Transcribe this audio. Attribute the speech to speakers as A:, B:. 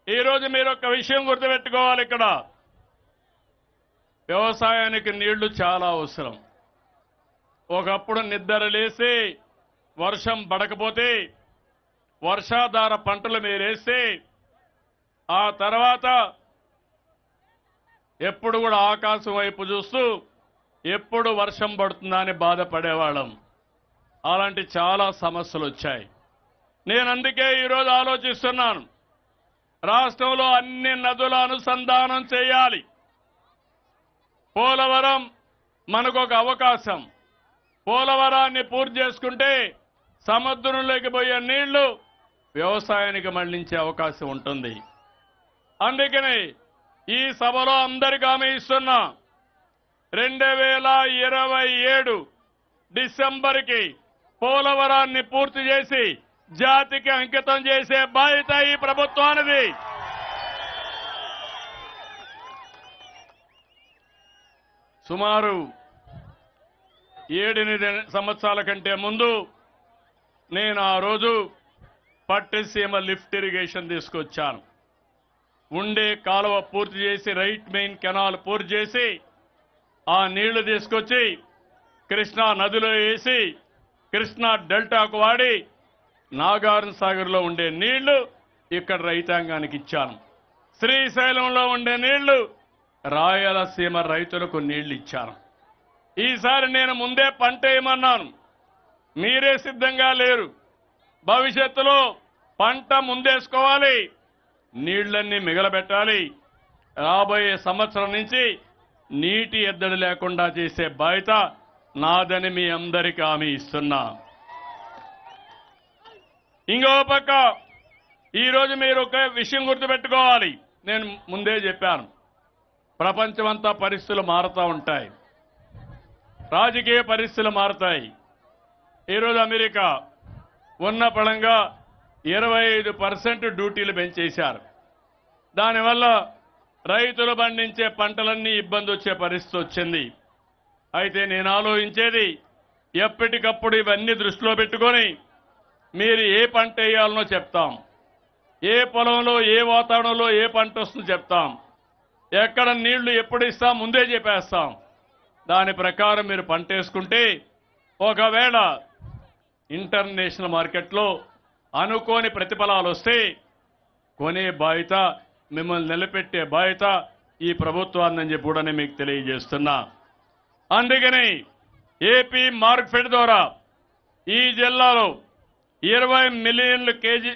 A: ఈ రోజు మీరు ఒక విషయం గుర్తుపెట్టుకోవాలి. ఇక్కడ వ్యవసాయానికి నీళ్లు చాలా అవసరం. ఒకప్పుడు నిద్ర లేసి వర్షం పడకపోతే వర్షాధార పంటలు మీరేస్తే ఆ తర్వాత ఎప్పుడు కూడా ఆకాశం వైపు చూస్తూ ఎప్పుడు వర్షం పడుతుందా అని బాధపడేవాళ్ళం. అలాంటి చాలా సమస్యలు వచ్చాయి. నేను అందుకే ఈరోజు ఆలోచిస్తున్నాను, రాష్ట్రంలో అన్ని నదుల అనుసంధానం చేయాలి. పోలవరం మనకు ఒక అవకాశం. పోలవరాన్ని పూర్తి చేసుకుంటే సముద్రంలోకి పోయే నీళ్లు వ్యవసాయానికి మళ్లించే అవకాశం ఉంటుంది. అందుకని ఈ సభలో అందరికీ హామీ ఇస్తున్నా, 2027 డిసెంబర్కి పోలవరాన్ని పూర్తి చేసి జాతికి అంకితం చేసే బాధ్యత ఈ ప్రభుత్వానిది. సుమారు 7-8 సంవత్సరాల కంటే ముందు నేను ఆ రోజు పట్టిసీమ లిఫ్ట్ ఇరిగేషన్ తీసుకొచ్చాను. ఉండే కాలువ పూర్తి చేసి రైట్ మెయిన్ కెనాల్ పూర్తి చేసి ఆ నీళ్లు తీసుకొచ్చి కృష్ణా నదిలో వేసి కృష్ణా డెల్టాకు వాడి నాగార్జున సాగర్లో ఉండే నీళ్లు ఇక్కడ రైతాంగానికి ఇచ్చాను. శ్రీశైలంలో ఉండే నీళ్లు రాయలసీమ రైతులకు నీళ్లు ఇచ్చాను. ఈసారి నేను ముందే పంట వేయమన్నాను, మీరే సిద్ధంగా లేరు. భవిష్యత్తులో పంట ముందేసుకోవాలి, నీళ్లన్నీ మిగలబెట్టాలి. రాబోయే సంవత్సరం నుంచి నీటి ఎద్దడి లేకుండా చేసే బాధ్యత నాదని మీ అందరికీ హామీ ఇస్తున్నా. ఇంకో పక్క ఈరోజు మీరు ఒక విషయం గుర్తుపెట్టుకోవాలి. నేను ముందే చెప్పాను, ప్రపంచమంతా పరిస్థితులు మారుతూ ఉంటాయి, రాజకీయ పరిస్థితులు మారుతాయి. ఈరోజు అమెరికా ఉన్న పళంగా 25% డ్యూటీలు పెంచేశారు. దానివల్ల రైతులు పండించే పంటలన్నీ ఇబ్బంది వచ్చే పరిస్థితి వచ్చింది. అయితే నేను ఆలోచించేది, ఎప్పటికప్పుడు ఇవన్నీ దృష్టిలో పెట్టుకొని మీరు ఏ పంట వేయాలనో చెప్తాం, ఏ పొలంలో ఏ వాతావరణంలో ఏ పంట వస్తుందో చెప్తాం, ఎక్కడ నీళ్లు ఎప్పుడు ఇస్తాం ముందే చెప్పేస్తాం. దాని ప్రకారం మీరు పంట వేసుకుంటే ఒకవేళ ఇంటర్నేషనల్ మార్కెట్లో అనుకోని ప్రతిఫలాలు వస్తే కొనే బాధ్యత, మిమ్మల్ని నిలబెట్టే బాధ్యత ఈ ప్రభుత్వాన్ని చెప్పి కూడా మీకు తెలియజేస్తున్నా. అందుకని ఏపీ మార్కెట్ ద్వారా ఈ జిల్లాలో 20 మిలియన్ల కేజీ